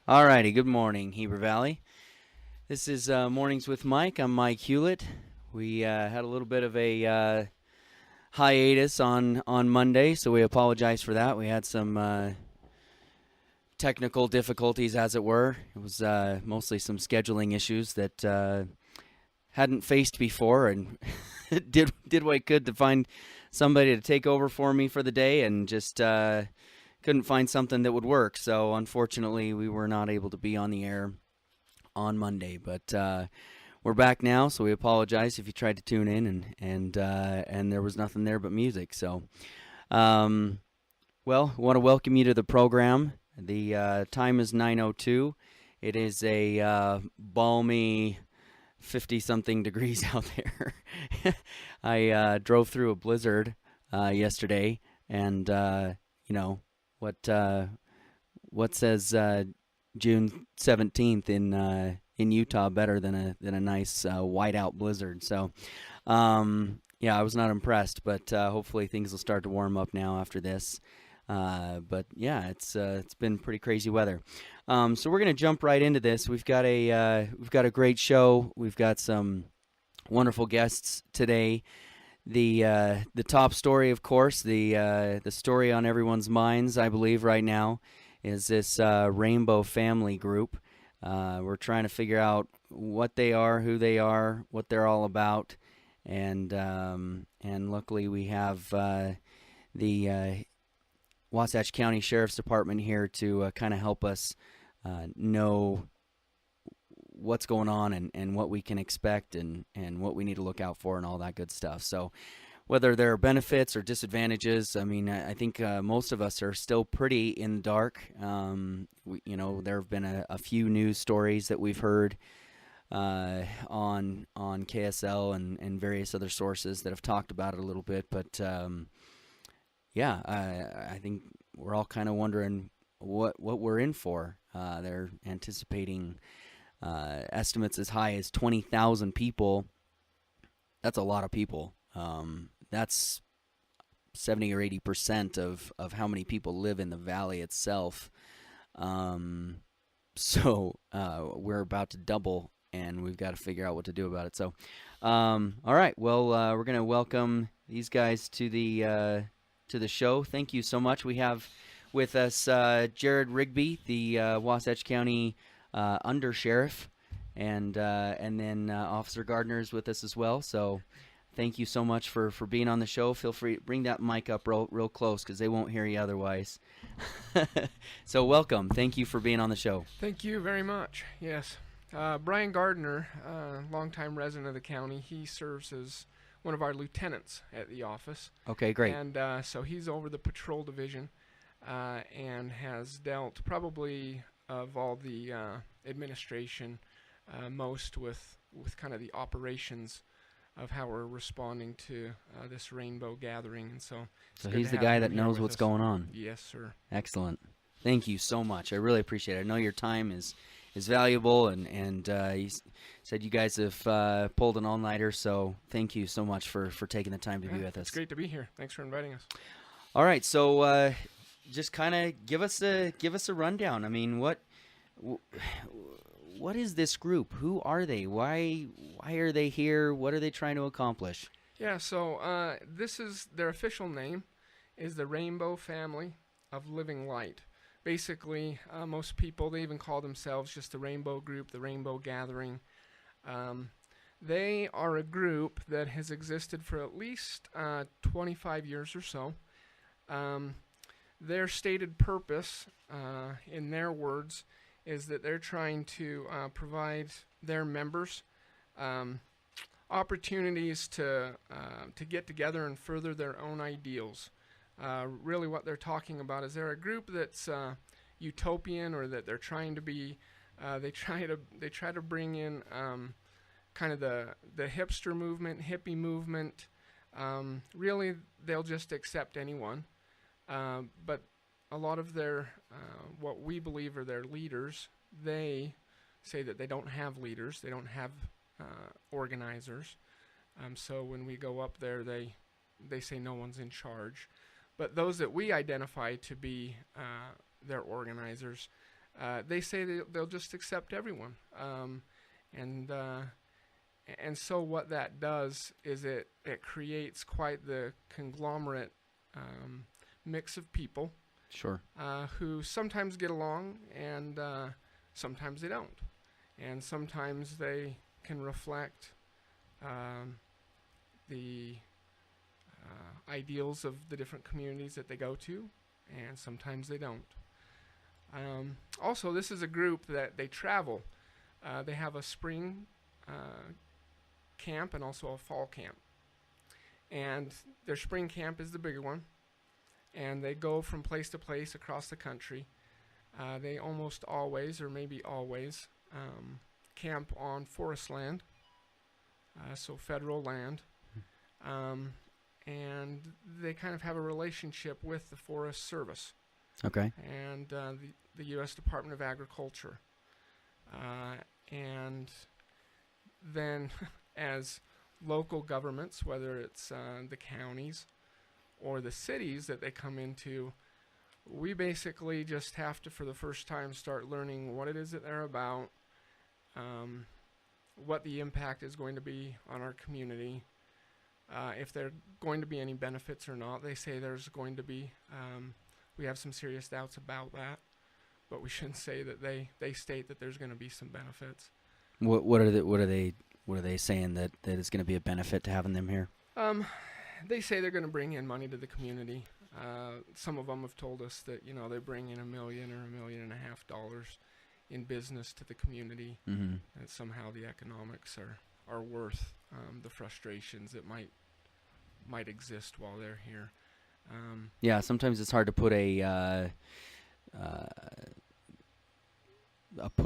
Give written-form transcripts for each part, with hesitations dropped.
Alrighty, good morning, Heber Valley. This is Mornings with Mike. I'm Mike Hewlett. We had a little bit of a hiatus on Monday, so we apologize for that. We had some technical difficulties, as it were. It was mostly some scheduling issues that hadn't faced before, and did what I could to find somebody to take over for me for the day, and just couldn't find something that would work. So unfortunately, we were not able to be on the air on Monday, but we're back now. So we apologize if you tried to tune in and there was nothing there but music. So, well, I want to welcome you to the program. The time is 9:02. It is a balmy 50-something degrees out there. I drove through a blizzard yesterday, and what says June 17th in Utah better than a nice whiteout blizzard? So, yeah, I was not impressed, but hopefully things will start to warm up now after this. But yeah, it's been pretty crazy weather. So we're gonna jump right into this. We've got a great show. We've got some wonderful guests today. The top story, of course, the story on everyone's minds, I believe, right now, is this Rainbow Family group. We're trying to figure out what they are, who they are, what they're all about, and luckily we have the Wasatch County Sheriff's Department here to kind of help us know what's going on and what we can expect and what we need to look out for and all that good stuff. So whether there are benefits or disadvantages, I mean, I think most of us are still pretty in the dark. There have been a few news stories that we've heard on KSL and various other sources that have talked about it a little bit. But yeah, I think we're all kind of wondering what we're in for. They're anticipating estimates as high as 20,000 people. That's a lot of people. That's 70 or 80% of how many people live in the valley itself. So we're about to double, and we've got to figure out what to do about it. So, all right. Well, we're going to welcome these guys to the show. Thank you so much. We have with us Jared Rigby, the Wasatch County under sheriff, and then Officer Gardner is with us as well. So thank you so much for being on the show. Feel free to bring that mic up real close because they won't hear you otherwise. So welcome. Thank you for being on the show. Thank you very much. Yes. Brian Gardner, longtime resident of the county, he serves as one of our lieutenants at the office. Okay, great. And so he's over the patrol division and has dealt probably of all the administration most with kind of the operations of how we're responding to this rainbow gathering. And so he's the guy that knows what's going on. Yes, sir. Excellent. Thank you so much. I really appreciate it. I know your time is valuable, and you said you guys have pulled an all-nighter, so thank you so much for taking the time to be with us. It's great to be here. Thanks for inviting us. All right, so just kind of give us a rundown. I mean, what is this group? Who are they? Why are they here? What are they trying to accomplish? Yeah, so this is their official name is the Rainbow Family of Living Light. Basically, most people, they even call themselves just the Rainbow Group, the Rainbow Gathering. They are a group that has existed for at least 25 years or so. Their stated purpose, in their words, is that they're trying to provide their members opportunities to get together and further their own ideals. Really what they're talking about is they're a group that's utopian, or that they're trying to be, they try to bring in kind of the hipster movement, hippie movement. Really, they'll just accept anyone. But a lot of their, what we believe are their leaders, they say that they don't have leaders, they don't have organizers. So when we go up there, they say no one's in charge. But those that we identify to be their organizers, they say they'll just accept everyone. And so what that does is it creates quite the conglomerate mix of people Sure. who sometimes get along and sometimes they don't. And sometimes they can reflect the ideals of the different communities that they go to, and sometimes they don't. Also, this is a group that they travel. They have a spring camp and also a fall camp. And their spring camp is the bigger one. And they go from place to place across the country. They almost always, or maybe always, camp on forest land, so federal land. And they kind of have a relationship with the Forest Service. Okay. And the U.S. Department of Agriculture. And then as local governments, whether it's the counties or the cities that they come into, we basically just have to, for the first time, start learning what it is that they're about, what the impact is going to be on our community, if there are going to be any benefits or not. They say there's going to be. We have some serious doubts about that, but we shouldn't say that they state that there's going to be some benefits. What are they saying that it's going to be a benefit to having them here? They say they're going to bring in money to the community. Some of them have told us that they bring in $1 million or $1.5 million in business to the community, Mm-hmm. and somehow the economics are worth the frustrations that might exist while they're here. Yeah, sometimes it's hard to put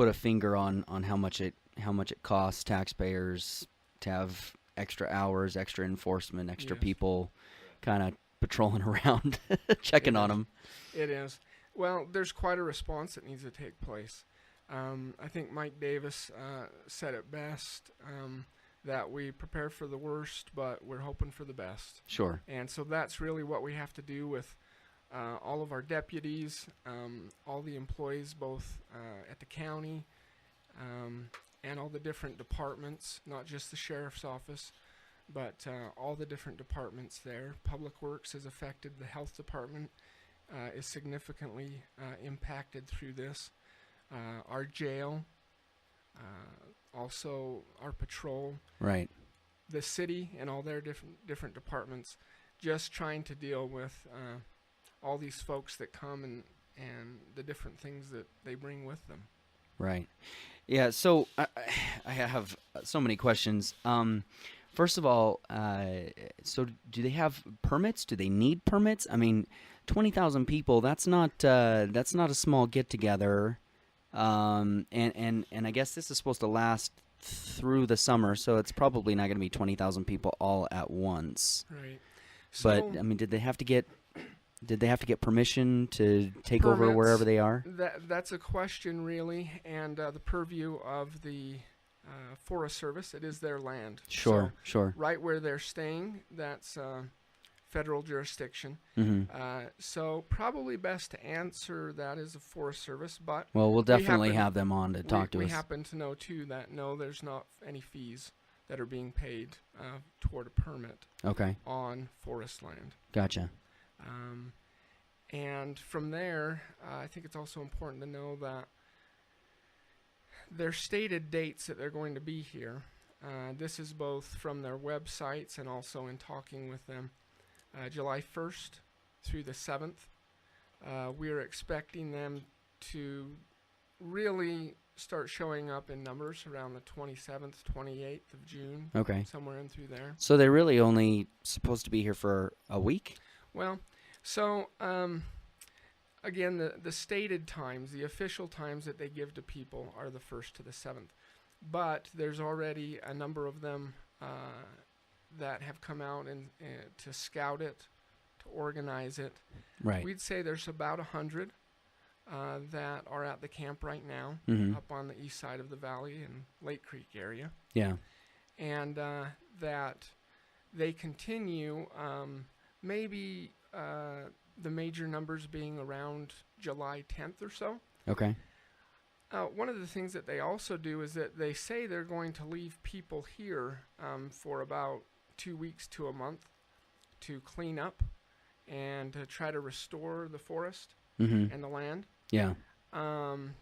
a finger on how much it costs taxpayers to have extra hours, extra enforcement, extra Yes. people kind of patrolling around, checking on them. It is. Well, there's quite a response that needs to take place. I think Mike Davis said it best, that we prepare for the worst, but we're hoping for the best. Sure. And so that's really what we have to do with all of our deputies, all the employees, both at the county and all the different departments, not just the sheriff's office, but all the different departments there. Public Works is affected. The health department is significantly impacted through this. Our jail, also our patrol, Right. the city and all their different departments, just trying to deal with all these folks that come and the different things that they bring with them. Right. Yeah, so I have so many questions. First of all, so do they have permits? Do they need permits? I mean, 20,000 people, that's not a small get-together. And I guess this is supposed to last through the summer, so it's probably not going to be 20,000 people all at once. Right. But So I mean, did they have to get permission to take over permits, wherever they are? That's a question, really, and the purview of the Forest Service. It is their land. Sure, So sure. right where they're staying, that's federal jurisdiction. Mm-hmm. So probably best to answer that is the Forest Service, but Well, we'll definitely happen- have them on to talk to we us. happen to know, too, that no, there's not any fees that are being paid toward a permit Okay, on forest land. gotcha. And from there, I think it's also important to know that their stated dates that they're going to be here. This is both from their websites and also in talking with them. July 1st through the 7th. We are expecting them to really start showing up in numbers around the 27th, 28th of June, Okay. somewhere in through there. So they're really only supposed to be here for a week? Well, so again, the stated times, the official times that they give to people are the 1st to the 7th. But there's already a number of them that have come out and to scout it, to organize it. Right. We'd say there's about 100 that are at the camp right now, Mm-hmm. up on the east side of the valley in Lake Creek area. Yeah. And that they continue, maybe the major numbers being around July 10th or so. Okay. One of the things that they also do is that they say they're going to leave people here for about 2 weeks to a month to clean up and to try to restore the forest Mm-hmm. and the land. Yeah. Um,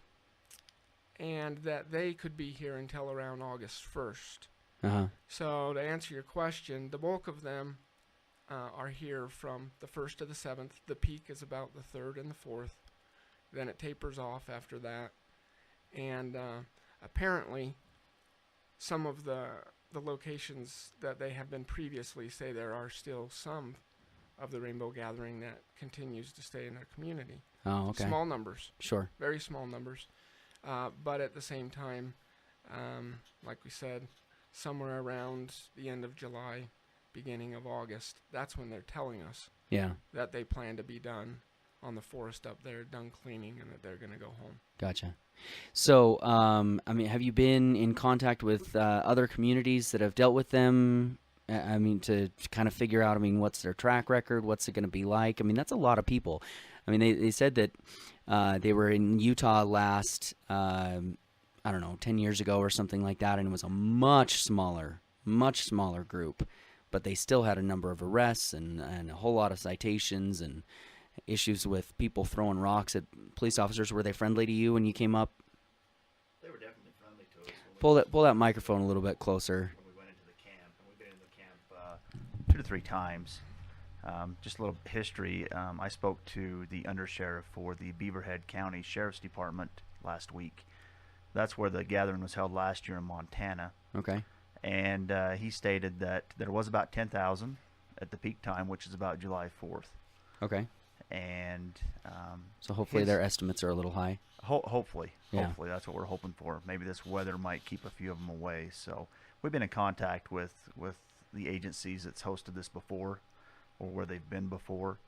and that they could be here until around August 1st. Uh-huh. So to answer your question, the bulk of them are here from the 1st to the 7th. The peak is about the 3rd and the 4th. Then it tapers off after that. And apparently some of the locations that they have been previously say there are still some of the Rainbow Gathering that continues to stay in their community. Oh, okay. Small numbers, Sure. very small numbers. But at the same time, like we said, somewhere around the end of July, beginning of August, that's when they're telling us Yeah. that they plan to be done on the forest up there, done cleaning, and that they're going to go home. Gotcha. So, I mean, have you been in contact with other communities that have dealt with them? I mean, to kind of figure out, I mean, what's their track record? What's it going to be like? I mean, that's a lot of people. I mean, they said that they were in Utah last, I don't know, 10 years ago or something like that, and it was a much smaller group. But they still had a number of arrests and a whole lot of citations and issues with people throwing rocks at police officers. Were they friendly to you when you came up? They were definitely friendly to us. Pull that microphone a little bit closer. When we went into the camp, and we've been in the camp 2 to 3 times. Just a little history. I spoke to the undersheriff for the Beaverhead County Sheriff's Department last week. That's where the gathering was held last year in Montana. Okay. And he stated that there was about 10,000 at the peak time, which is about July 4th. Okay. And so hopefully their estimates are a little high. Hopefully, Yeah. hopefully that's what we're hoping for. Maybe this weather might keep a few of them away. So we've been in contact with the agencies that's hosted this before, or where they've been before.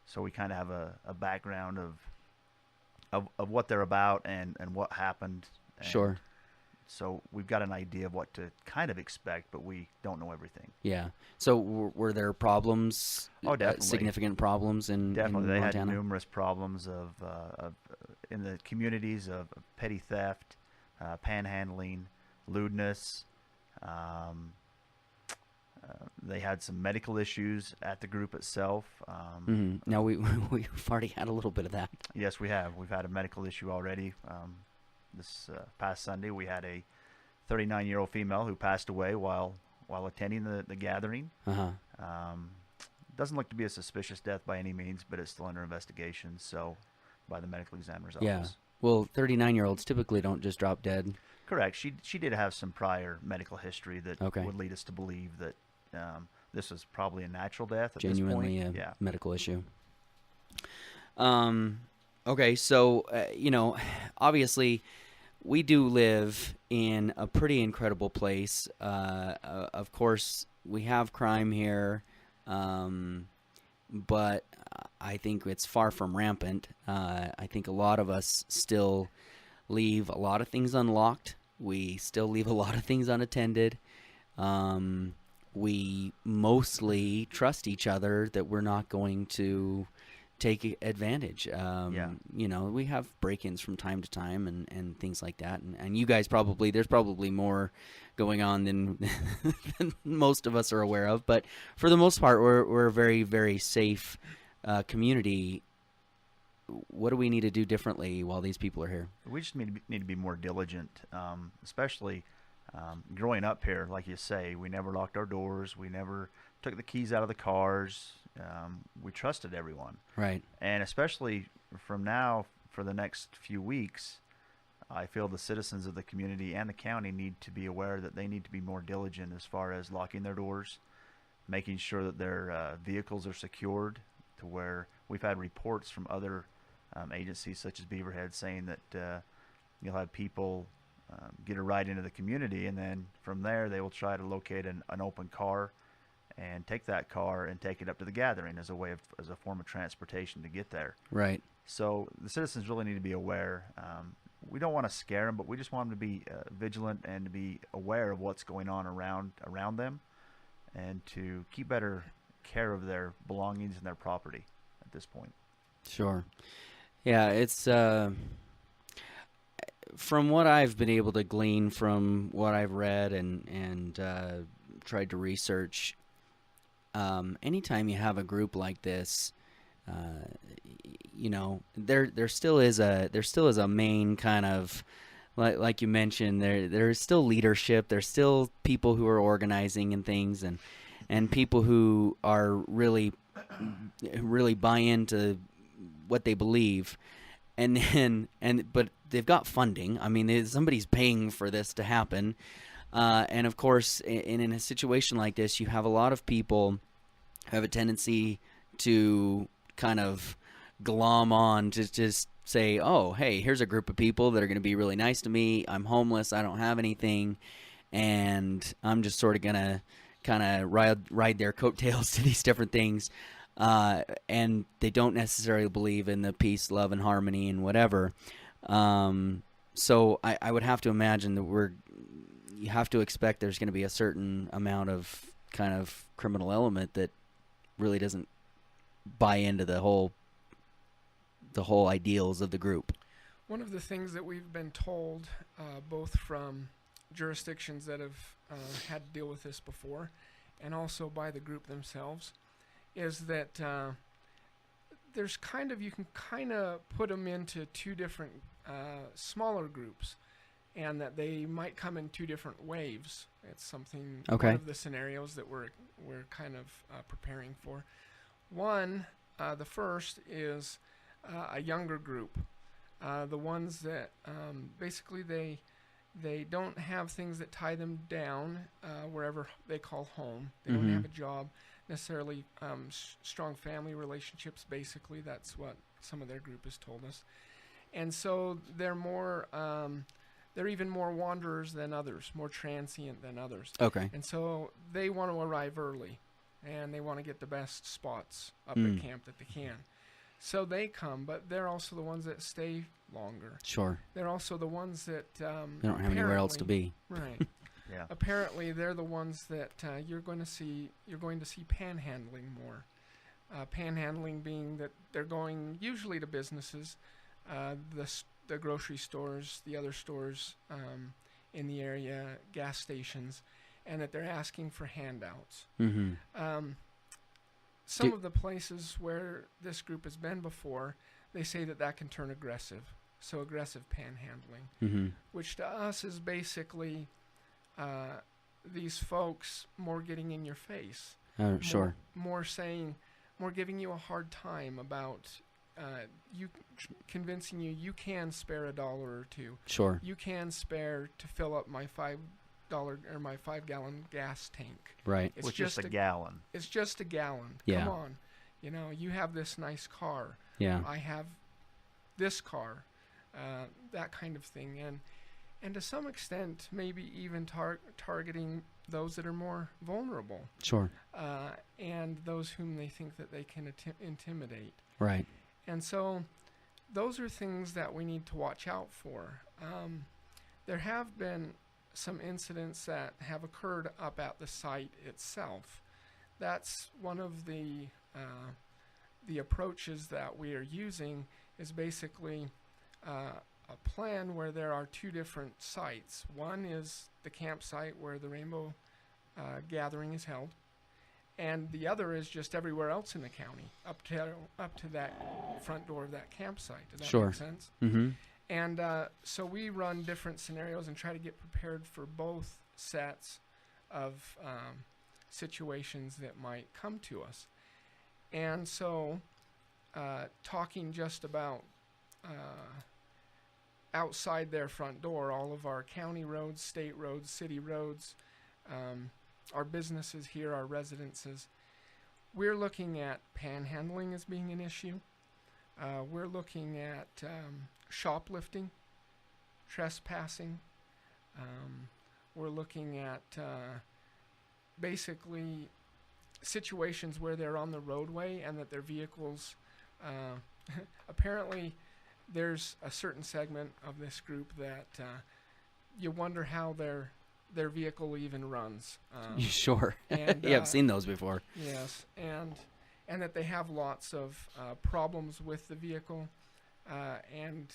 So we kind of have a background of what they're about and what happened. And Sure. So we've got an idea of what to kind of expect, but we don't know everything. Yeah. So were there problems? Oh, definitely. Significant problems in Definitely, they Montana? had numerous problems of in the communities of petty theft, panhandling, lewdness. They had some medical issues at the group itself. Now we've already had a little bit of that. Yes, we have. We've had a medical issue already. This past Sunday, we had a 39-year-old female who passed away while attending the gathering. Uh-huh. Doesn't look to be a suspicious death by any means, but it's still under investigation. So, by the medical examiner's Yeah. office. Well, 39-year-olds typically don't just drop dead. Correct. She did have some prior medical history that Okay. would lead us to believe that this was probably a natural death at Genuinely this point. a Yeah. medical issue. Okay, so, obviously we do live in a pretty incredible place. Of course, we have crime here, but I think it's far from rampant. I think a lot of us still leave a lot of things unlocked. We still leave a lot of things unattended. We mostly trust each other that we're not going to take advantage. We have break-ins from time to time and things like that. And you guys there's probably more going on than most of us are aware of. But for the most part, we're a very, very safe community. What do we need to do differently while these people are here? We just need to be more diligent, especially growing up here. Like you say, we never locked our doors. We never took the keys out of the cars. We trusted everyone. Right. And especially from now for the next few weeks, I feel the citizens of the community and the county need to be aware that they need to be more diligent as far as locking their doors, making sure that their vehicles are secured, to where we've had reports from other agencies such as Beaverhead saying that you'll have people get a ride into the community, and then from there they will try to locate an open car and take that car and take it up to the gathering as a form of transportation to get there. Right. So the citizens really need to be aware. We don't want to scare them, but we just want them to be vigilant and to be aware of what's going on around them, and to keep better care of their belongings and their property at this point. Sure. Yeah, it's from what I've been able to glean from what I've read and tried to research, anytime you have a group like this, there still is a main kind of, like you mentioned, there's still leadership. There's still people who are organizing and things, and people who are really buy into what they believe, but they've got funding. I mean, somebody's paying for this to happen, and of course, in a situation like this, you have a lot of people who have a tendency to kind of glom on to just say, oh, hey, here's a group of people that are going to be really nice to me. I'm homeless. I don't have anything. And I'm just sort of going to kind of ride their coattails to these different things. And they don't necessarily believe in the peace, love, and harmony and whatever. So I would have to imagine that you have to expect there's going to be a certain amount of kind of criminal element that really doesn't buy into the whole ideals of the group. One of the things that we've been told, both from jurisdictions that have had to deal with this before, and also by the group themselves, is that there's you can kind of put them into two different smaller groups, and that they might come in two different waves. It's something, Okay. One of the scenarios that we're kind of preparing for. One, the first is a younger group, the ones that basically they don't have things that tie them down wherever they call home. They don't have a job necessarily, strong family relationships. Basically, that's what some of their group has told us, and so they're more. They're even more wanderers than others, more transient than others. Okay. And so they want to arrive early, and they want to get the best spots up at camp that they can. So they come, but they're also the ones that stay longer. Sure. They're also the ones that They don't have anywhere else to be. Right. Yeah. Apparently, they're the ones that you're going to see panhandling more. Panhandling being that they're going usually to businesses, the grocery stores, the other stores in the area, gas stations, and that they're asking for handouts. Mm-hmm. Some of the places where this group has been before, they say that can turn aggressive. So aggressive panhandling, which to us is basically these folks more getting in your face. Sure. More giving you a hard time about convincing you can spare $1 or $2. Sure. You can spare to fill up my $5 or my 5-gallon gas tank. Right. Which is a gallon. It's just a gallon. Yeah. Come on. You have this nice car. Yeah. I have this car. That kind of thing. And to some extent, maybe even targeting those that are more vulnerable. Sure. And those whom they think that they can intimidate. Right. And so those are things that we need to watch out for. There have been some incidents that have occurred up at the site itself. That's one of the approaches that we are using is basically a plan where there are two different sites. One is the campsite where the Rainbow Gathering is held, and the other is just everywhere else in the county, up to that front door of that campsite. Does that Sure. make sense? Mm-hmm. And so we run different scenarios and try to get prepared for both sets of situations that might come to us. And so talking just about outside their front door, all of our county roads, state roads, city roads, our businesses here, our residences, we're looking at panhandling as being an issue. We're looking at shoplifting, trespassing. We're looking at basically situations where they're on the roadway and that their vehicles apparently there's a certain segment of this group that you wonder how their vehicle even runs. Sure. And, yeah, I've seen those before. Yes, and that they have lots of problems with the vehicle, and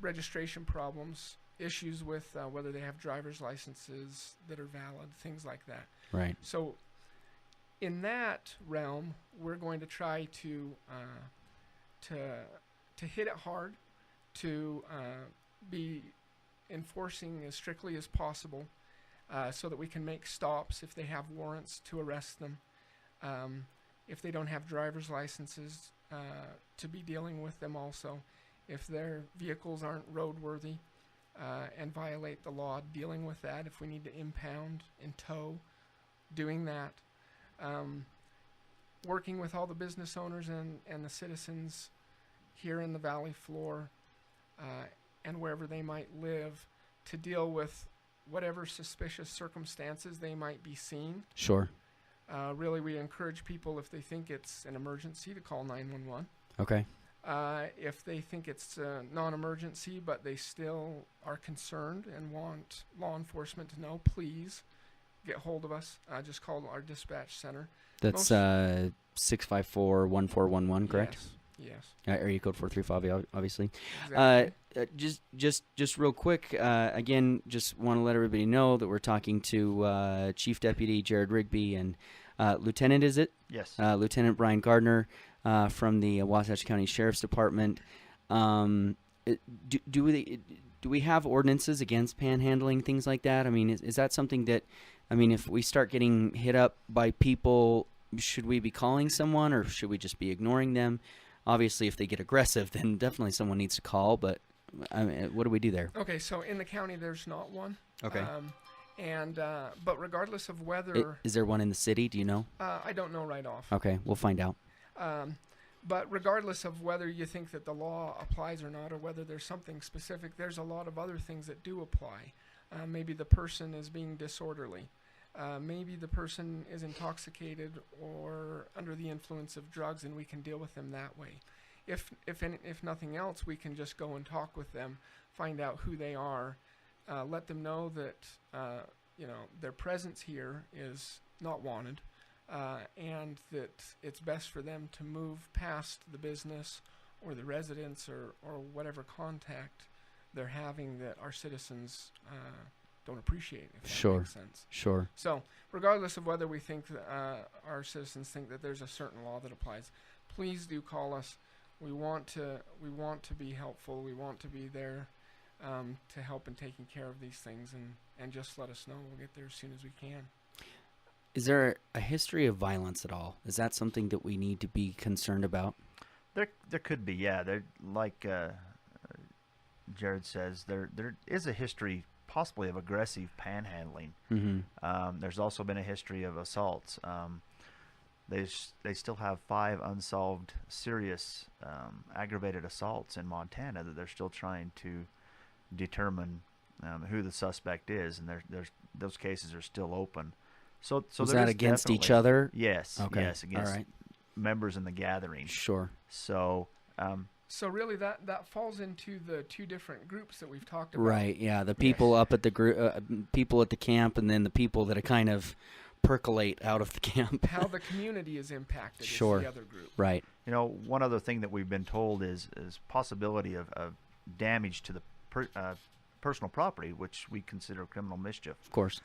registration problems, issues with whether they have driver's licenses that are valid, things like that. Right. So in that realm, we're going to try to hit it hard, to be enforcing as strictly as possible, so that we can make stops if they have warrants to arrest them. If they don't have driver's licenses, to be dealing with them also. If their vehicles aren't roadworthy and violate the law, dealing with that. If we need to impound and tow, doing that. Working with all the business owners and the citizens here in the valley floor and wherever they might live to deal with whatever suspicious circumstances they might be seeing. Sure. Really, we encourage people, if they think it's an emergency, to call 911. Okay. If they think it's non-emergency, but they still are concerned and want law enforcement to know, please get hold of us. Just call our dispatch center. That's 654-1411, correct? Yes. Area code 435, obviously. Exactly. Just real quick, again, just want to let everybody know that we're talking to Chief Deputy Jared Rigby and Lieutenant, is it? Yes. Lieutenant Brian Gardner from the Wasatch County Sheriff's Department. Do we have ordinances against panhandling, things like that? I mean, is that something that, I mean, if we start getting hit up by people, should we be calling someone or should we just be ignoring them? Obviously, if they get aggressive, then definitely someone needs to call. But I mean, what do we do there? Okay, so in the county, there's not one. Okay. But regardless of whether Is there one in the city? Do you know? I don't know right off. Okay, we'll find out. But regardless of whether you think that the law applies or not, or whether there's something specific, there's a lot of other things that do apply. Maybe the person is being disorderly. Maybe the person is intoxicated or under the influence of drugs, and we can deal with them that way. If nothing else, we can just go and talk with them, find out who they are, let them know that their presence here is not wanted, and that it's best for them to move past the business or the residence or whatever contact they're having that our citizens don't appreciate, if that Sure. makes sense. Sure. So, regardless of whether we think that, our citizens think that there's a certain law that applies, please do call us. We want to be helpful. We want to be there to help in taking care of these things, and just let us know. We'll get there as soon as we can. Is there a history of violence at all? Is that something that we need to be concerned about? There could be, yeah. There, like Jared says, there is a history possibly of aggressive panhandling. Mm-hmm. There's also been a history of assaults. They still have 5 unsolved serious aggravated assaults in Montana that they're still trying to determine who the suspect is, and those cases are still open. So Was there that is against each definitely- other? Yes. Okay. Yes, against All right. members in the gathering. Sure. So So really, that falls into the two different groups that we've talked about. Right. Yeah. The people up at the people at the camp, and then the people that are kind of percolate out of the camp. How the community is impacted Sure. is the other group. Right. one other thing that we've been told is possibility of damage to the personal property, which we consider criminal mischief. Of course.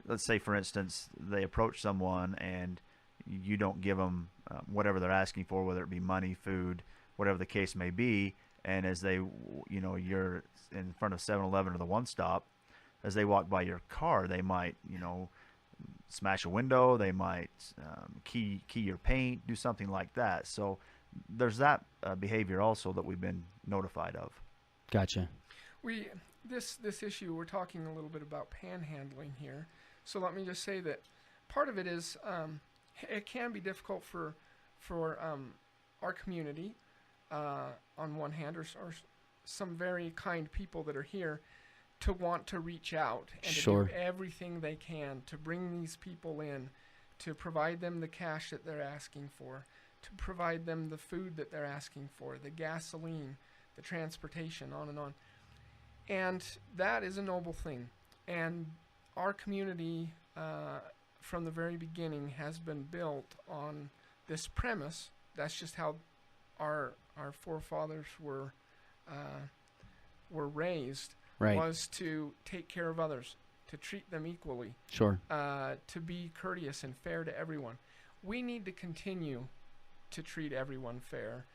Let's say, for instance, they approach someone and you don't give them whatever they're asking for, whether it be money, food, whatever the case may be, and as they, you're in front of 7-Eleven or the One Stop, as they walk by your car, they might, smash a window, they might key your paint, do something like that. So there's that behavior also that we've been notified of. Gotcha. This issue, we're talking a little bit about panhandling here. So let me just say that part of it is it can be difficult for our community on one hand, or some very kind people that are here, to want to reach out and Sure. to do everything they can to bring these people in, to provide them the cash that they're asking for, to provide them the food that they're asking for, the gasoline, the transportation, on and on. And that is a noble thing. And our community, from the very beginning, has been built on this premise. That's just how our forefathers were were raised Right. was to take care of others, to treat them equally, Sure. to be courteous and fair to everyone. We need to continue to treat everyone fair,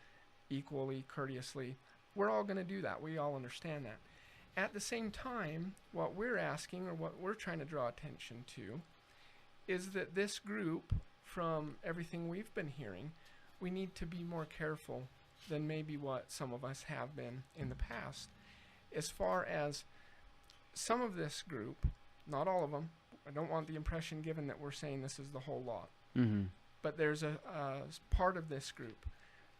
equally, courteously. We're all going to do that. We all understand that. At the same time, what we're asking, or what we're trying to draw attention to, is that this group, from everything we've been hearing, we need to be more careful than maybe what some of us have been in the past. As far as some of this group, not all of them, I don't want the impression given that we're saying this is the whole lot, Mm-hmm. but there's a part of this group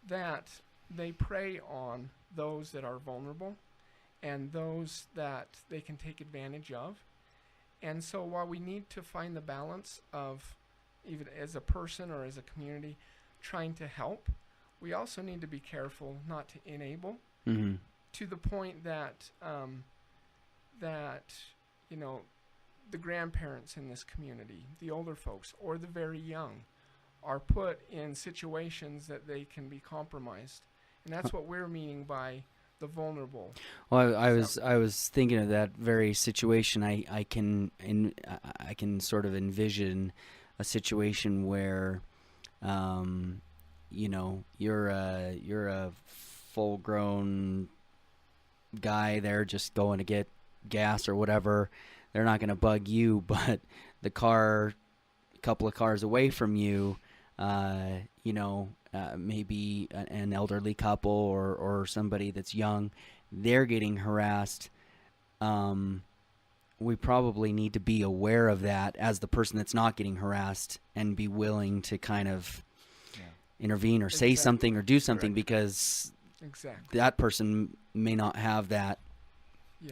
that they prey on those that are vulnerable and those that they can take advantage of. And so while we need to find the balance of, even as a person or as a community, trying to help, we also need to be careful not to enable Mm-hmm. to the point that the grandparents in this community, the older folks, or the very young, are put in situations that they can be compromised. And that's what we're meaning by the vulnerable. Well, I was thinking of that very situation. I can sort of envision a situation where, you're a full-grown guy there just going to get gas or whatever. They're not going to bug you, but the car, a couple of cars away from you, maybe an elderly couple or somebody that's young, they're getting harassed. We probably need to be aware of that as the person that's not getting harassed and be willing to kind of intervene or say something or do something, because that person may not have that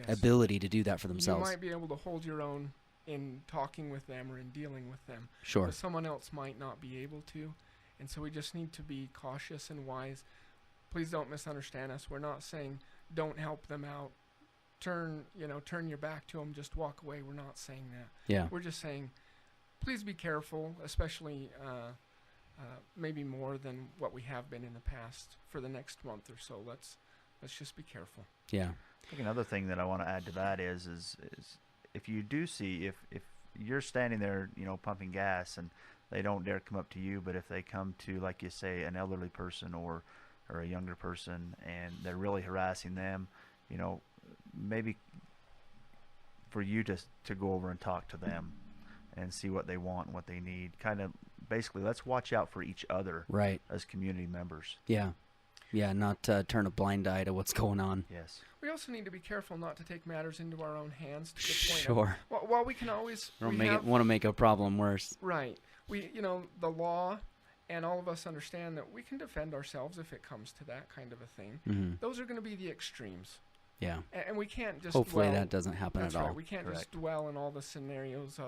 ability to do that for themselves. You might be able to hold your own in talking with them or in dealing with them. Sure. But someone else might not be able to. And so we just need to be cautious and wise. Please don't misunderstand us. We're not saying don't help them out. Turn your back to them, just walk away. We're not saying that. Yeah. We're just saying please be careful, especially maybe more than what we have been in the past for the next month or so. Let's just be careful. Yeah. I think another thing that I want to add to that is if you do see, if you're standing there, pumping gas and they don't dare come up to you, but if they come to, like you say, an elderly person or a younger person and they're really harassing them, maybe for you to go over and talk to them and see what they want and what they need. Kind of basically, let's watch out for each other, right, as community members. Yeah. Yeah, not turn a blind eye to what's going on. Yes. We also need to be careful not to take matters into our own hands. To the point Sure. While we can always Don't want to make a problem worse. Right. The law, and all of us understand that we can defend ourselves if it comes to that kind of a thing. Mm-hmm. Those are going to be the extremes. Yeah. And we can't just hopefully that doesn't happen that's at all. Right. We can't just dwell in all the scenarios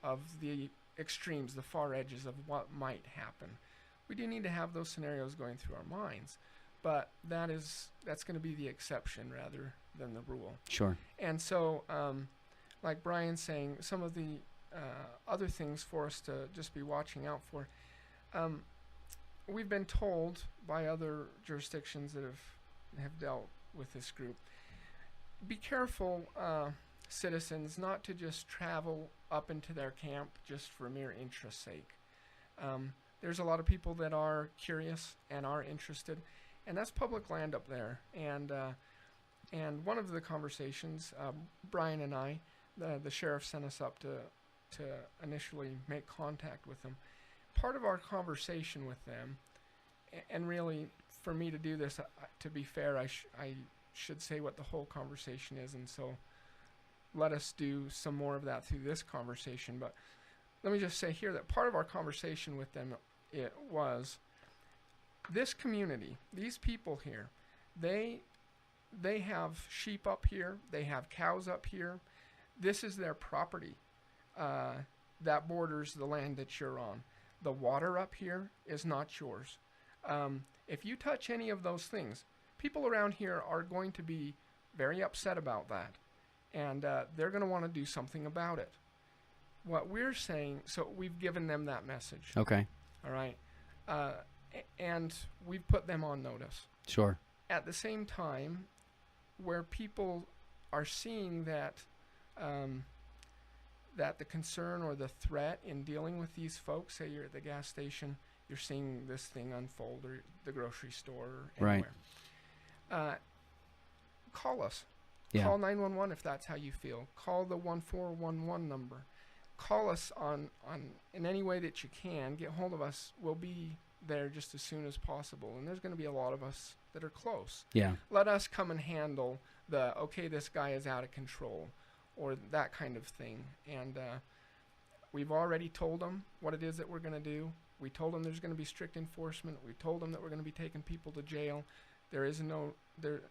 of the extremes, the far edges of what might happen. We do need to have those scenarios going through our minds, but that's going to be the exception rather than the rule. Sure. And so, like Brian's saying, some of the other things for us to just be watching out for. We've been told by other jurisdictions that have dealt with this group, be careful, citizens, not to just travel up into their camp just for mere interest's sake. There's a lot of people that are curious and are interested, and that's public land up there. And one of the conversations, Brian and I, the sheriff sent us up to initially make contact with them. Part of our conversation with them, and really for me to do this, to be fair, I should say what the whole conversation is, and so let us do some more of that through this conversation. But let me just say here that part of our conversation with them, it was this community, these people here, they have sheep up here, they have cows up here. This is their property that borders the land that you're on. The water up here is not yours. If you touch any of those things, people around here are going to be very upset about that, and they're going to want to do something about it. What we're saying, so we've given them that message. Okay. All right. And we've put them on notice. Sure. at the same time, where people are seeing that that the concern or the threat in dealing with these folks, say you're at the gas station, you're seeing this thing unfold, or the grocery store, or Right. anywhere. Call us. Yeah. Call 911 if that's how you feel. Call the 1411 number. Call us on in any way that you can. Get hold of us. We'll be there just as soon as possible. And there's going to be a lot of us that are close. Yeah. Let us come and handle the, okay, this guy is out of control, or that kind of thing. And we've already told them what it is that we're going to do. We told them there's going to be strict enforcement. We told them that we're going to be taking people to jail. There is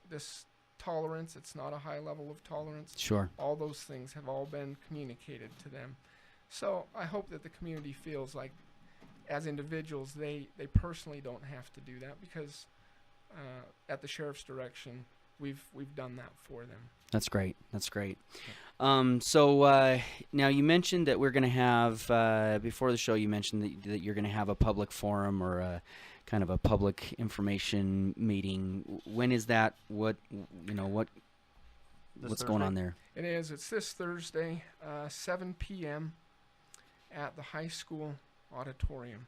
this tolerance. It's not a high level of tolerance. Sure. All those things have all been communicated to them. So I hope that the community feels like, as individuals, they personally don't have to do that, because at the sheriff's direction, we've done that for them. That's great. That's great. So now you mentioned that we're going to have, before the show, you mentioned that you're going to have a public forum, or a kind of a public information meeting. When is that? What's going on there? It is. It's this Thursday, 7 p.m. at the high school auditorium.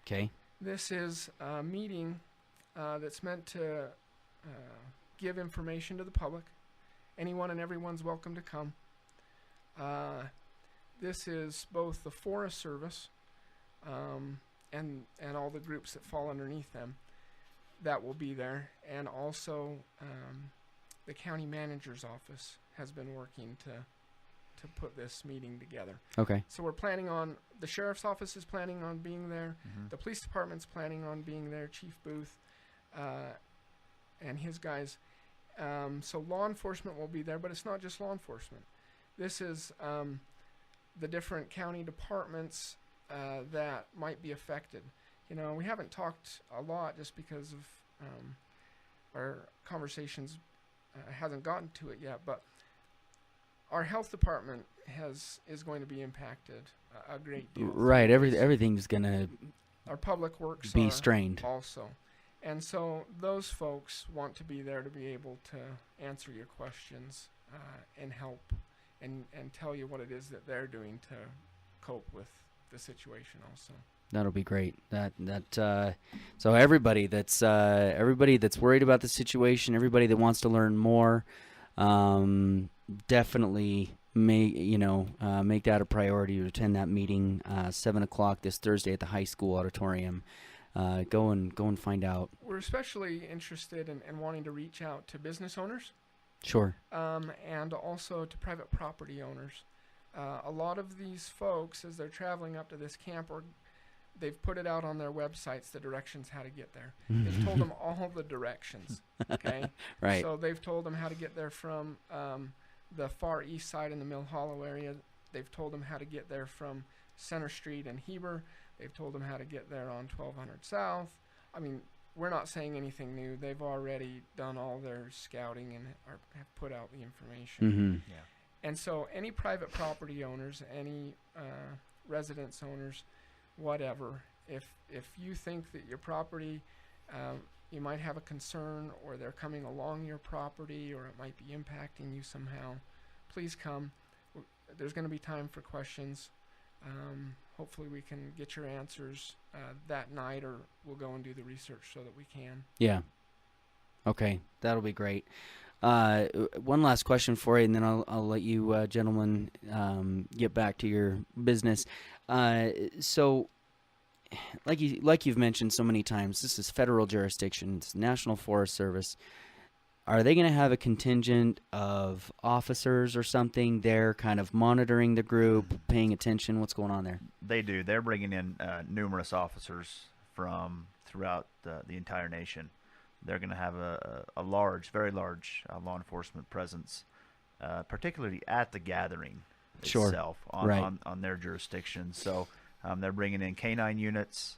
Okay. This is a meeting that's meant to give information to the public. Anyone and everyone's welcome to come. This is both the Forest Service and all the groups that fall underneath them that will be there, and also the county manager's office has been working to put this meeting together. Okay. So we're planning on, the sheriff's office is planning on being there, Mm-hmm. the police department's planning on being there, Chief Booth and his guys. So law enforcement will be there, but it's not just law enforcement. This is the different county departments that might be affected. You know, we haven't talked a lot just because of our conversations hasn't gotten to it yet, but our health department is going to be impacted a great deal. Right. Everything's going to Our public works be are strained. also. And so those folks want to be there to be able to answer your questions and help and tell you what it is that they're doing to cope with the situation also. That'll be great. So everybody that's worried about the situation, everybody that wants to learn more, definitely make that a priority to attend that meeting, 7:00 this Thursday at the high school auditorium. Go and find out. We're especially interested in wanting to reach out to business owners, Sure. and also to private property owners. A lot of these folks, as they're traveling up to this camp, they've put it out on their websites, the directions how to get there. They've told them all the directions, okay? Right. So they've told them how to get there from the far east side in the Mill Hollow area. They've told them how to get there from Center Street and Heber. They've told them how to get there on 1200 South. I mean, we're not saying anything new. They've already done all their scouting and have put out the information. Mm-hmm. Yeah. And so any private property owners, any residence owners, whatever, if you think that your property, you might have a concern, or they're coming along your property, or it might be impacting you somehow, please come. There's going to be time for questions. Hopefully we can get your answers that night, or we'll go and do the research so that we can. Yeah. Okay, that'll be great. One last question for you, and then I'll let you gentlemen get back to your business. So, like you've mentioned so many times, this is federal jurisdiction. It's National Forest Service. Are they going to have a contingent of officers or something there, kind of monitoring the group, paying attention? What's going on there? They do. They're bringing in numerous officers from throughout the entire nation. They're going to have a large, very large law enforcement presence, particularly at the gathering Sure. itself on their jurisdiction. So they're bringing in canine units.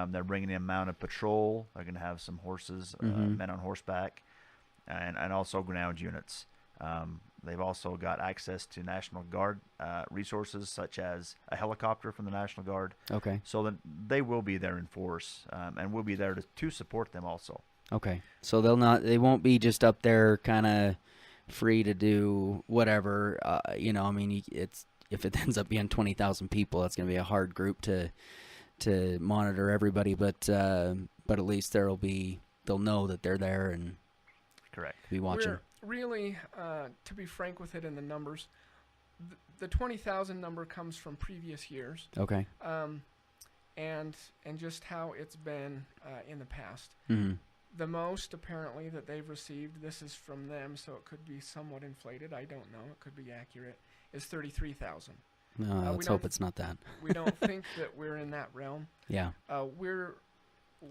They're bringing in mounted patrol. They're going to have some horses, men on horseback, and also ground units. They've also got access to National Guard resources, such as a helicopter from the National Guard. Okay. So then they will be there in force, and we'll be there to support them also. Okay. So they won't be just up there kind of free to do whatever. I mean, if it ends up being 20,000 people, that's going to be a hard group to monitor everybody. But at least they'll know that they're there and Correct. be watching. We're really, to be frank with it in the numbers, the 20,000 number comes from previous years, Okay. and just how it's been in the past. Mm-hmm. The most apparently that they've received, this is from them, so it could be somewhat inflated. I don't know. It could be accurate. Is 33,000. Let's hope it's not that. We don't think that we're in that realm. Yeah.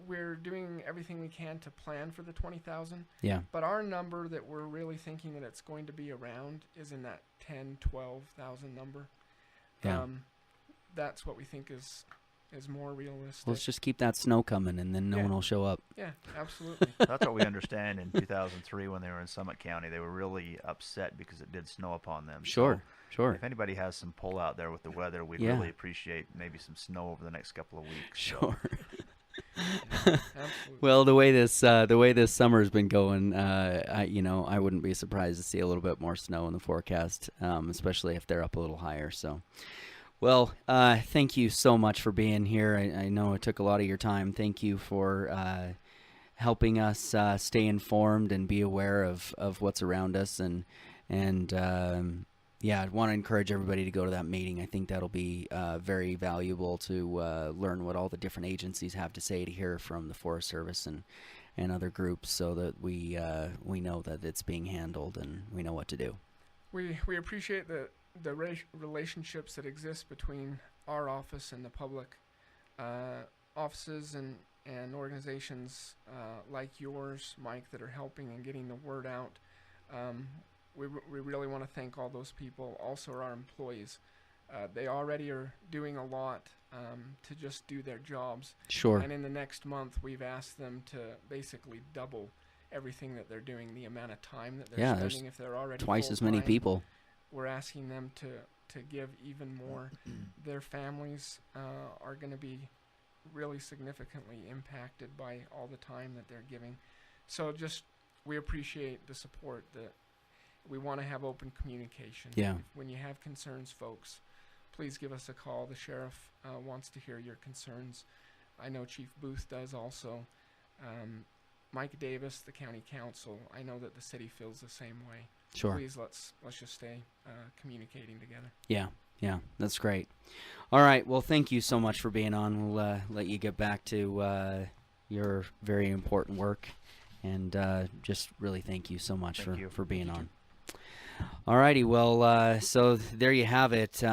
We're doing everything we can to plan for the 20,000. Yeah. But our number that we're really thinking that it's going to be around is in that 10, 12,000 number. Yeah. That's what we think is more realistic. Let's just keep that snow coming, and then no one will show up. Yeah, absolutely. That's what we understand in 2003 when they were in Summit County. They were really upset because it did snow upon them. Sure. So Sure. if anybody has some pull out there with the weather, we'd Yeah. really appreciate maybe some snow over the next couple of weeks. Sure. Absolutely. Well, the way this summer's been going, I wouldn't be surprised to see a little bit more snow in the forecast, especially if they're up a little higher. So, well, thank you so much for being here. I know it took a lot of your time. Thank you for helping us stay informed and be aware of what's around us. And I want to encourage everybody to go to that meeting. I think that'll be very valuable to learn what all the different agencies have to say, to hear from the Forest Service and other groups, so that we know that it's being handled and we know what to do. We appreciate the relationships that exist between our office and the public. Offices and organizations like yours, Mike, that are helping and getting the word out. We really want to thank all those people. Also our employees. They already are doing a lot to just do their jobs. Sure. And in the next month, we've asked them to basically double everything that they're doing, the amount of time that they're there's spending. If they're already twice as many full-time, people. we're asking them to give even more. Their families are going to be really significantly impacted by all the time that they're giving. So we appreciate the support. That we want to have open communication. Yeah. When you have concerns, folks, please give us a call. The sheriff wants to hear your concerns. I know Chief Booth does also. Mike Davis, the county council, I know that the city feels the same way. Sure. Please, let's just stay communicating together. Yeah, that's great. All right, well, thank you so much for being on. We'll let you get back to your very important work, and just really thank you so much Thank you. for being on. All righty, well, so there you have it.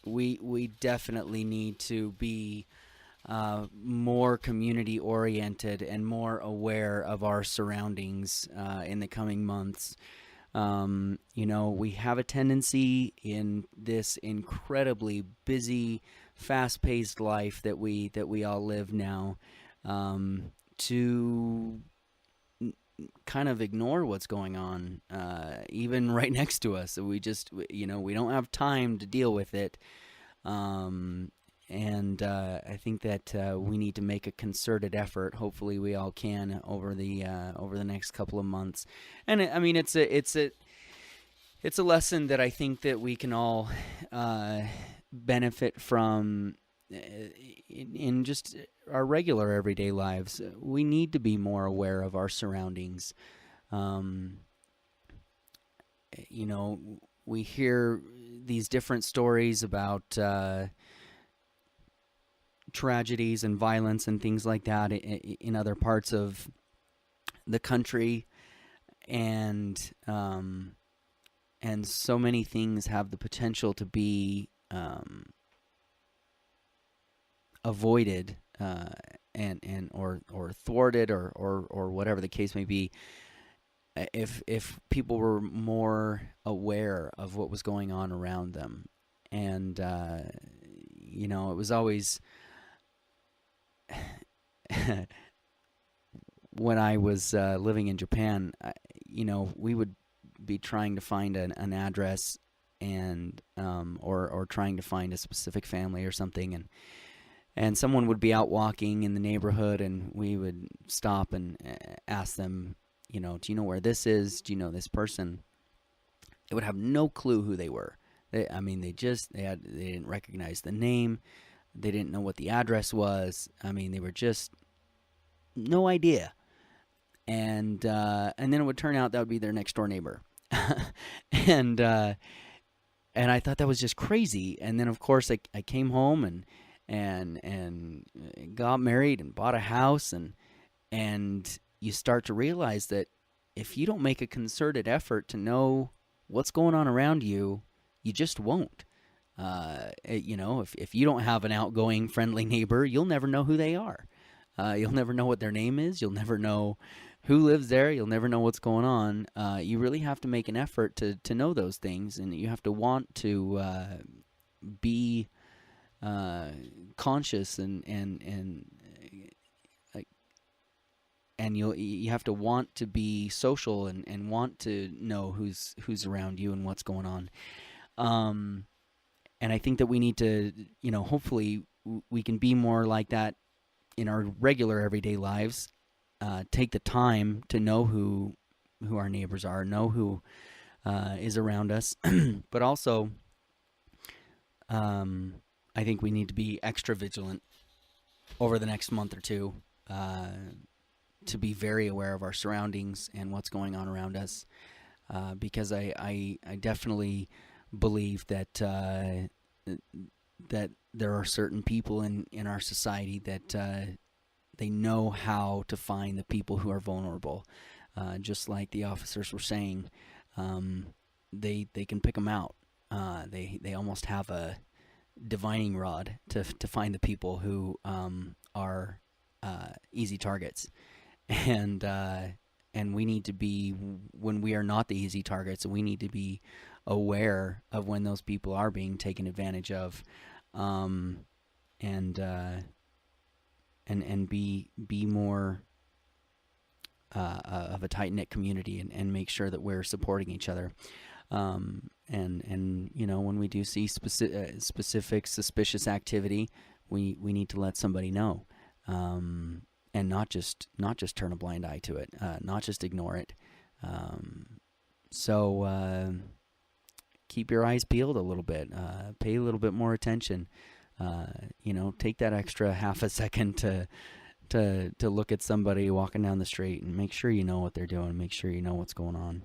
We definitely need to be more community oriented and more aware of our surroundings in the coming months. We have a tendency in this incredibly busy, fast-paced life that we all live now, to kind of ignore what's going on, even right next to us. So we don't have time to deal with it. And I think that we need to make a concerted effort. Hopefully, we all can over the next couple of months. And it's a lesson that I think that we can all benefit from in just our regular everyday lives. We need to be more aware of our surroundings. We hear these different stories about tragedies and violence and things like that in other parts of the country, and so many things have the potential to be avoided or thwarted or whatever the case may be, if people were more aware of what was going on around them. And it was always when I was living in Japan, we would be trying to find an address and or trying to find a specific family or something, and someone would be out walking in the neighborhood, and we would stop and ask them, do you know where this is? Do you know this person? They would have no clue who they were. They didn't recognize the name. They didn't know what the address was. They were just no idea. And then it would turn out that would be their next door neighbor. and I thought that was just crazy. And then of course I came home and got married and bought a house, and you start to realize that if you don't make a concerted effort to know what's going on around you, you just won't. If you don't have an outgoing, friendly neighbor, you'll never know who they are. You'll never know what their name is. You'll never know who lives there. You'll never know what's going on. You really have to make an effort to know those things, and you have to want to be conscious and you have to want to be social and want to know who's around you and what's going on. And I think that we need to, hopefully we can be more like that in our regular everyday lives. Take the time to know who our neighbors are, know who is around us, but also I think we need to be extra vigilant over the next month or two, to be very aware of our surroundings and what's going on around us, because I definitely believe that that there are certain people in our society that they know how to find the people who are vulnerable, just like the officers were saying. They can pick them out. They almost have a divining rod to find the people who are easy targets. And we need to be, when we are not the easy targets, we need to be aware of when those people are being taken advantage of, and be more of a tight-knit community, and make sure that we're supporting each other. And when we do see specific suspicious activity, we need to let somebody know. And not just turn a blind eye to it, not just ignore it. So keep your eyes peeled a little bit. Pay a little bit more attention. Take that extra half a second to look at somebody walking down the street and make sure you know what they're doing. Make sure you know what's going on.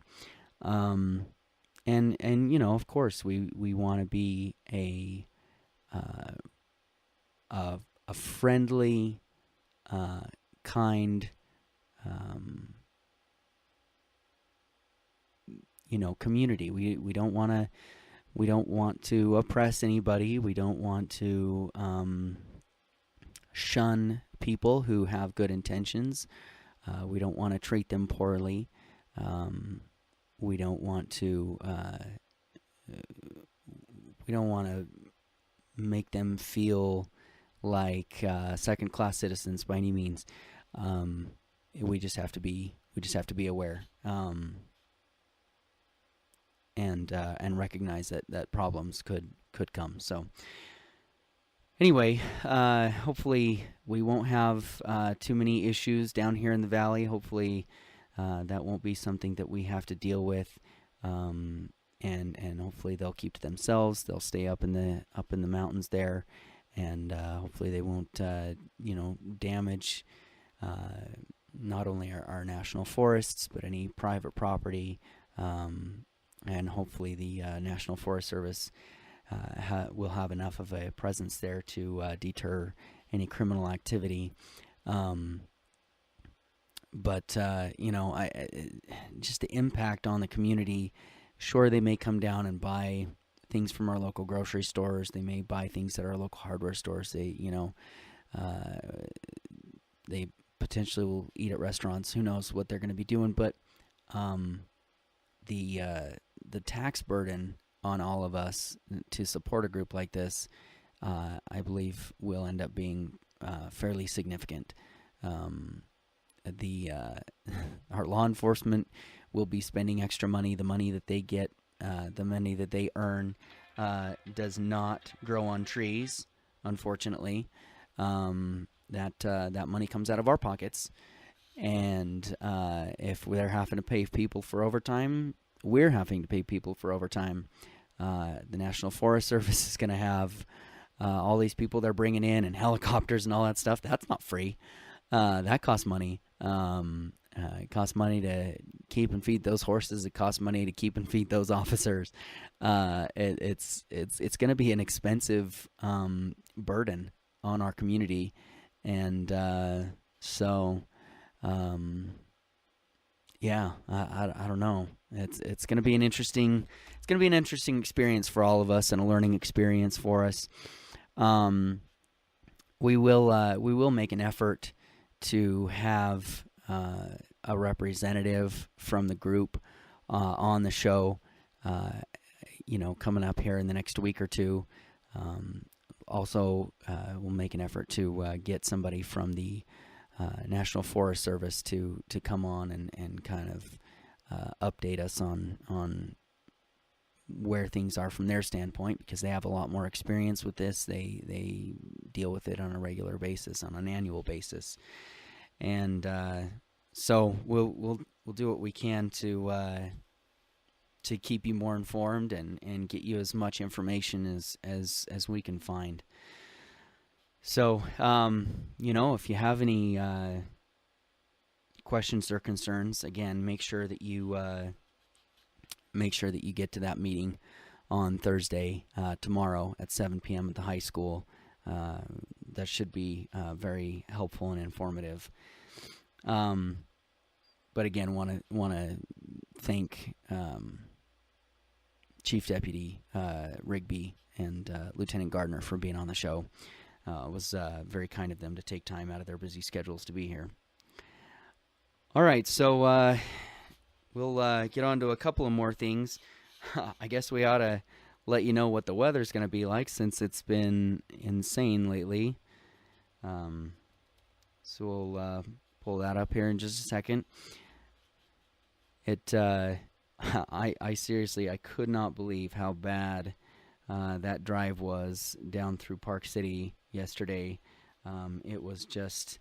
And of course, we want to be a friendly, kind, community. We don't want to oppress anybody. We don't want to shun people who have good intentions. We don't want to treat them poorly. We don't want to make them feel like second-class citizens by any means. We just have to be aware, and recognize that problems could come. So anyway, hopefully we won't have too many issues down here in the valley. Hopefully that won't be something that we have to deal with, and hopefully they'll keep to themselves. They'll stay up in the mountains there. And hopefully they won't, damage not only our national forests, but any private property. And hopefully the National Forest Service will have enough of a presence there to deter any criminal activity. But just the impact on the community. Sure, they may come down and buy things from our local grocery stores. They may buy things at our local hardware stores. They potentially will eat at restaurants. Who knows what they're going to be doing? But the tax burden on all of us to support a group like this, I believe, will end up being fairly significant. Our law enforcement will be spending extra money. The money that they get, the money that they earn, does not grow on trees, unfortunately. that money comes out of our pockets. And if they're having to pay people for overtime, we're having to pay people for overtime. The National Forest Service is going to have all these people they're bringing in and helicopters and all that stuff. That's not free. That costs money. It costs money to keep and feed those horses. It costs money to keep and feed those officers. It's going to be an expensive burden on our community, and so yeah, I don't know. It's going to be an interesting experience for all of us, and a learning experience for us. We will make an effort to have a representative from the group on the show, coming up here in the next week or two. Also, we'll make an effort to get somebody from the National Forest Service to come on and kind of update us on where things are from their standpoint, because they have a lot more experience with this. They deal with it on a regular basis, on an annual basis, and so we'll do what we can to keep you more informed and get you as much information as we can find. So if you have any questions or concerns, again, make sure that you get to that meeting on Thursday, tomorrow at 7 p.m. at the high school. That should be very helpful and informative. But again, want to thank Chief Deputy Rigby and Lieutenant Gardner for being on the show. It was very kind of them to take time out of their busy schedules to be here. All right, so we'll get on to a couple of more things. I guess we ought to let you know what the weather's going to be like, since it's been insane lately. So we'll pull that up here in just a second. I seriously, I could not believe how bad that drive was down through Park City yesterday. It was just,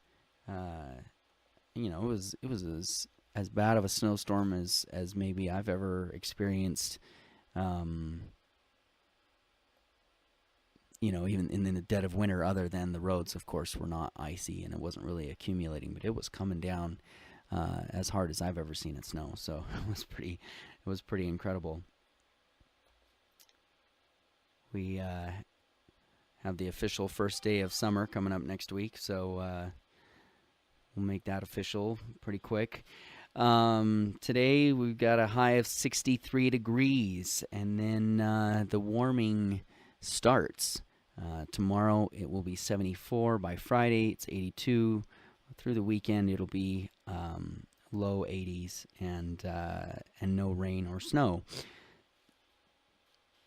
it was as bad of a snowstorm as maybe I've ever experienced. Even in the dead of winter, other than the roads, of course, were not icy and it wasn't really accumulating, but it was coming down as hard as I've ever seen it snow. So it was pretty incredible. We have the official first day of summer coming up next week, so we'll make that official pretty quick. Today we've got a high of 63 degrees, and then the warming starts. Tomorrow it will be 74. By Friday it's 82. Through the weekend it'll be low 80s and no rain or snow.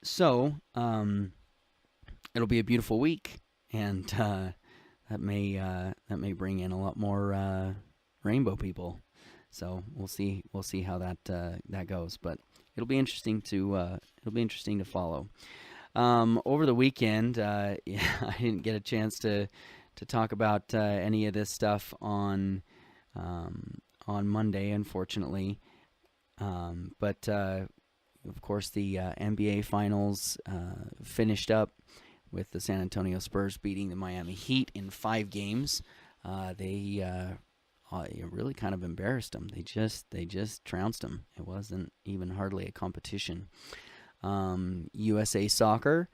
So it'll be a beautiful week, and that may bring in a lot more rainbow people. So we'll see how that goes, but it'll be interesting to follow. Over the weekend, I didn't get a chance to talk about any of this stuff on Monday, unfortunately. But of course, the NBA Finals finished up with the San Antonio Spurs beating the Miami Heat in 5 games. They really kind of embarrassed them. They just trounced them. It wasn't even hardly a competition. USA Soccer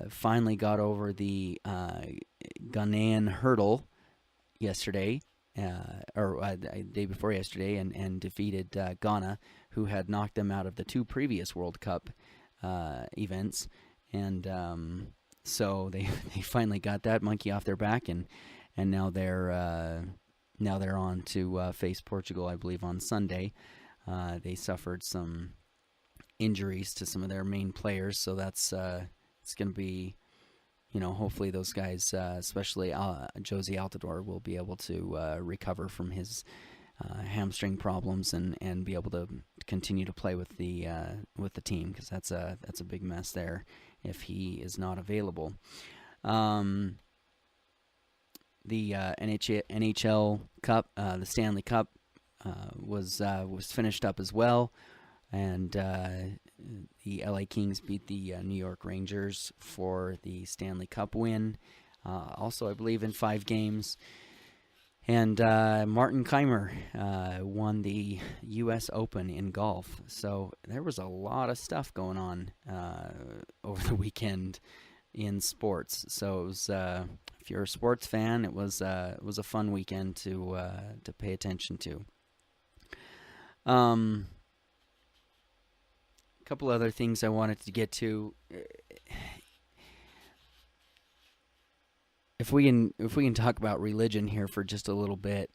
finally got over the Ghanaian hurdle yesterday, or day before yesterday, and defeated Ghana, who had knocked them out of the 2 previous World Cup events. And so they finally got that monkey off their back, and now they're on to face Portugal, I believe, on Sunday. They suffered some injuries to some of their main players, so that's it's going to be, hopefully those guys, especially Josie Altidore, will be able to recover from his hamstring problems and be able to continue to play with the team, because that's a big mess there if he is not available. the NHL Cup, the Stanley Cup, was finished up as well, and the LA Kings beat the New York Rangers for the Stanley Cup win. Also, I believe in 5 games. And Martin Keimer won the U.S. Open in golf. So there was a lot of stuff going on over the weekend in sports. So it was, if you're a sports fan, it was a fun weekend to pay attention to. A couple other things I wanted to get to. If we can talk about religion here for just a little bit,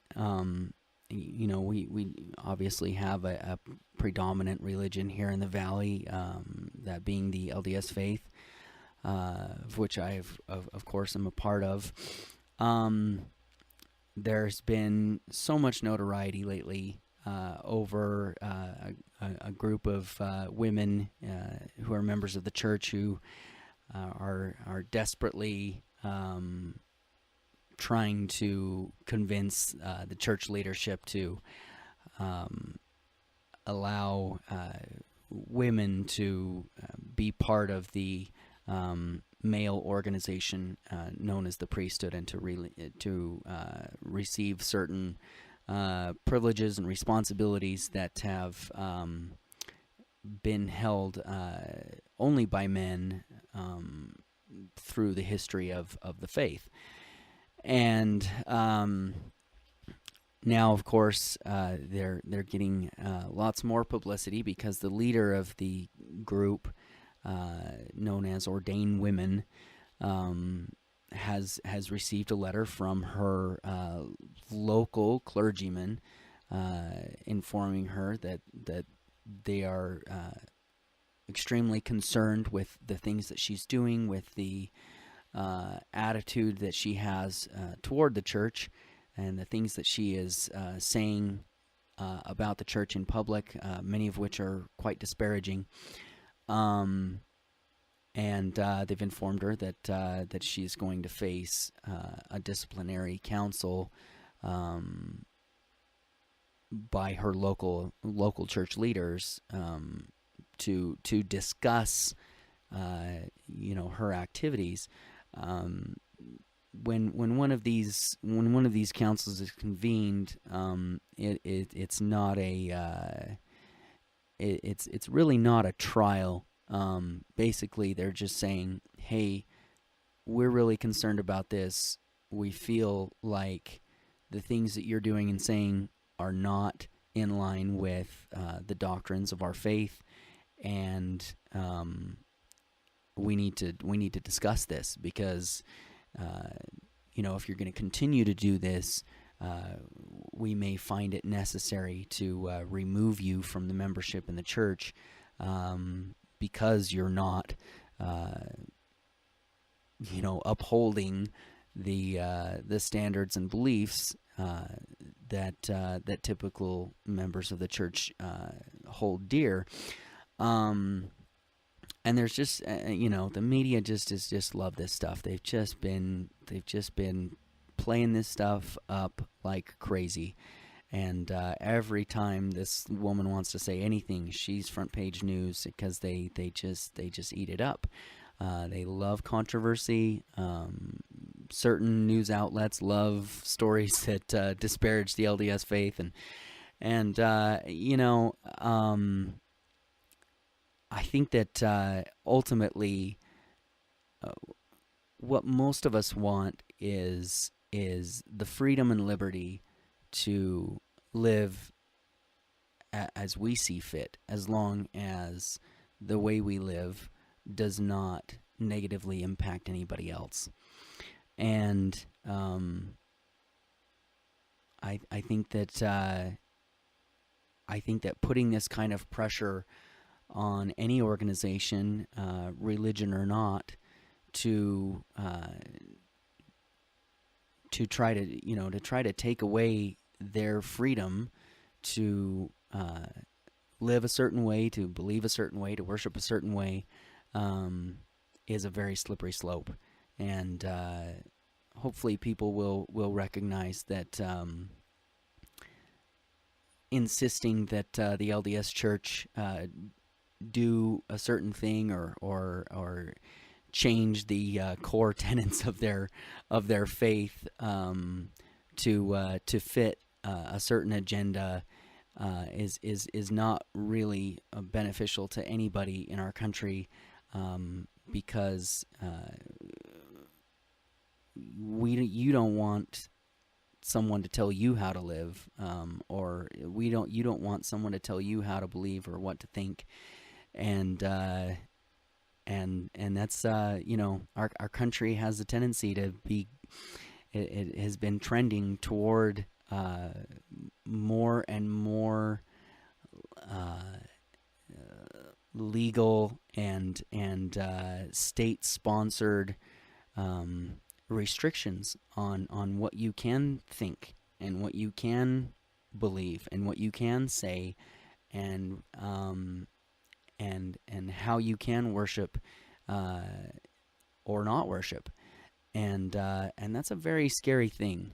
we obviously have a predominant religion here in the Valley, that being the LDS faith, of which I of course am a part of. There's been so much notoriety lately over a group of women who are members of the church who are desperately trying to convince the church leadership to allow women to be part of the male organization known as the priesthood, and to receive certain privileges and responsibilities that have been held only by men through the history of the faith. And now, of course, they're getting lots more publicity because the leader of the group, known as Ordained Women, has received a letter from her local clergyman informing her that they are extremely concerned with the things that she's doing, with the attitude that she has toward the church, and the things that she is saying about the church in public, many of which are quite disparaging. And they've informed her that she's going to face a disciplinary council by her local church leaders to discuss her activities. When one of these councils is convened, it's not it's really not a trial. Basically, they're just saying, hey, we're really concerned about this. We feel like the things that you're doing and saying are not in line with the doctrines of our faith, and we need to discuss this, because if you're going to continue to do this, we may find it necessary to remove you from the membership in the church, because you're not upholding the standards and beliefs that typical members of the church hold dear. And there's just the media just love this stuff. They've just been playing this stuff up like crazy, and every time this woman wants to say anything, she's front page news, because they just eat it up. They love controversy. Certain news outlets love stories that disparage the LDS faith, and I think that ultimately, what most of us want is the freedom and liberty to live as we see fit, as long as the way we live does not negatively impact anybody else. And I think that putting this kind of pressure on any organization, religion or not, to try to take away their freedom to live a certain way, to believe a certain way, to worship a certain way, is a very slippery slope. And hopefully people will recognize that insisting that the LDS Church do a certain thing or change the core tenets of their faith to fit a certain agenda is not really beneficial to anybody in our country, because you don't want someone to tell you how to live, or you don't want someone to tell you how to believe or what to think, and that's our country has a tendency to be, it has been trending toward more and more legal and state-sponsored restrictions on what you can think and what you can believe and what you can say, and how you can worship or not worship, and that's a very scary thing.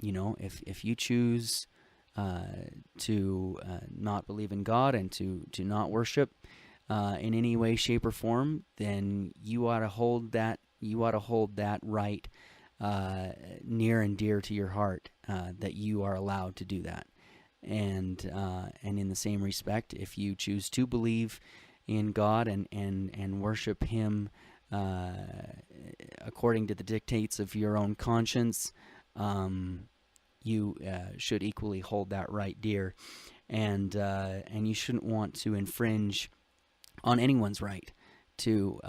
If you choose to not believe in God and to not worship in any way, shape, or form, then you ought to hold that right near and dear to your heart, that you are allowed to do that. And in the same respect, if you choose to believe in God and worship Him according to the dictates of your own conscience, you should equally hold that right dear, and you shouldn't want to infringe on anyone's right to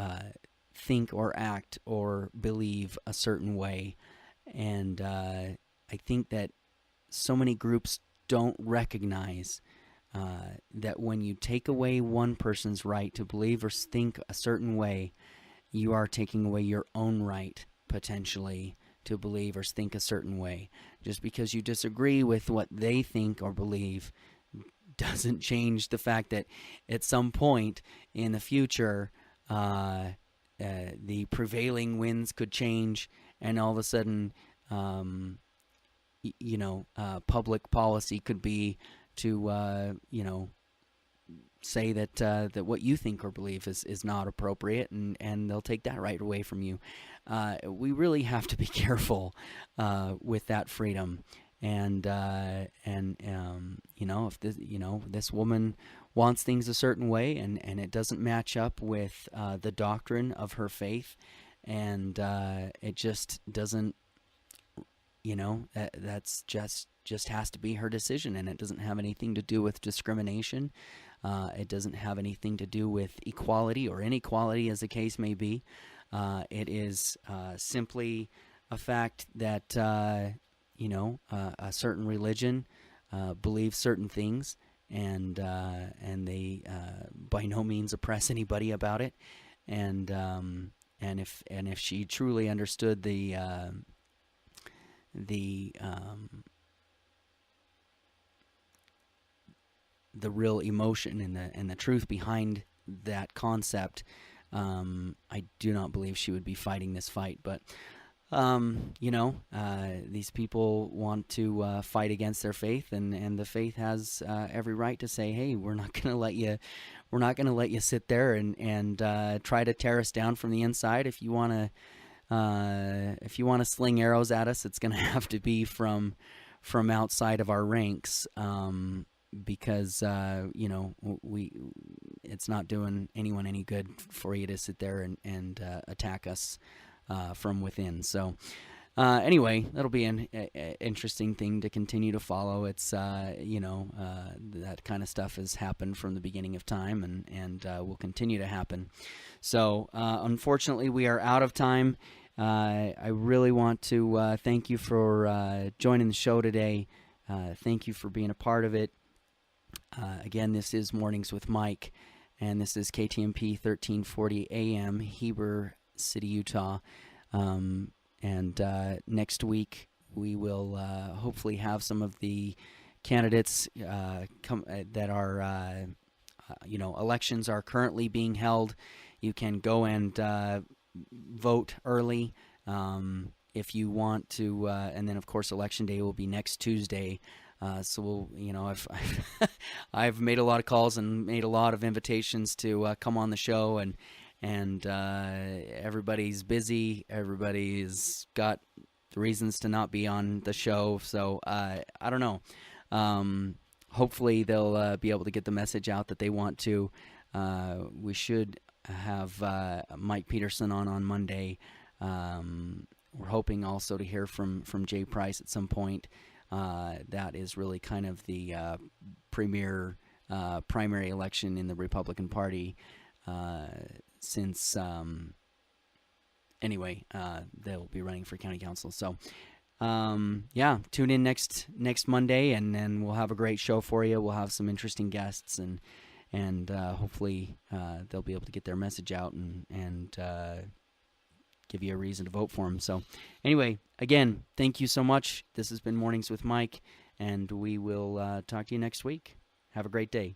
think or act or believe a certain way. And I think that so many groups don't recognize that when you take away one person's right to believe or think a certain way, you are taking away your own right, potentially, to believe or think a certain way. Just because you disagree with what they think or believe doesn't change the fact that at some point in the future, the prevailing winds could change, and all of a sudden, public policy could be to, say that what you think or believe is not appropriate, and they'll take that right away from you. We really have to be careful with that freedom. And if this woman wants things a certain way, and it doesn't match up with the doctrine of her faith, and it just doesn't, that's just has to be her decision, and it doesn't have anything to do with discrimination. It doesn't have anything to do with equality or inequality, as the case may be. It is simply a fact that a certain religion believes certain things, and they by no means oppress anybody about it. And if she truly understood the real emotion and the truth behind that concept, I do not believe she would be fighting this fight. But these people want to fight against their faith, and the faith has every right to say, hey, we're not going to let you sit there and try to tear us down from the inside. If you want to sling arrows at us, it's going to have to be from outside of our ranks, because it's not doing anyone any good for you to sit there and attack us from within. So anyway, that'll be an interesting thing to continue to follow. It's that kind of stuff has happened from the beginning of time, and will continue to happen. So unfortunately, we are out of time. I really want to thank you for joining the show today. Thank you for being a part of it. Again, this is Mornings with Mike, and this is KTMP 1340 AM, Heber City, Utah. And next week we will hopefully have some of the candidates that are, elections are currently being held. You can go and vote early If you want to, and then of course Election Day will be next Tuesday. So I've made a lot of calls and made a lot of invitations to come on the show, and everybody's busy. Everybody's got reasons to not be on the show. So I don't know. Hopefully they'll be able to get the message out that they want to. We should have Mike Peterson on Monday. We're hoping also to hear from Jay Price at some point. That is really kind of the premier primary election in the Republican Party since anyway, they'll be running for county council. So yeah, tune in next Monday, and then we'll have a great show for you. We'll have some interesting guests, and hopefully they'll be able to get their message out and give you a reason to vote for them. So anyway, again, thank you so much. This has been Mornings with Mike, and we will talk to you next week. Have a great day.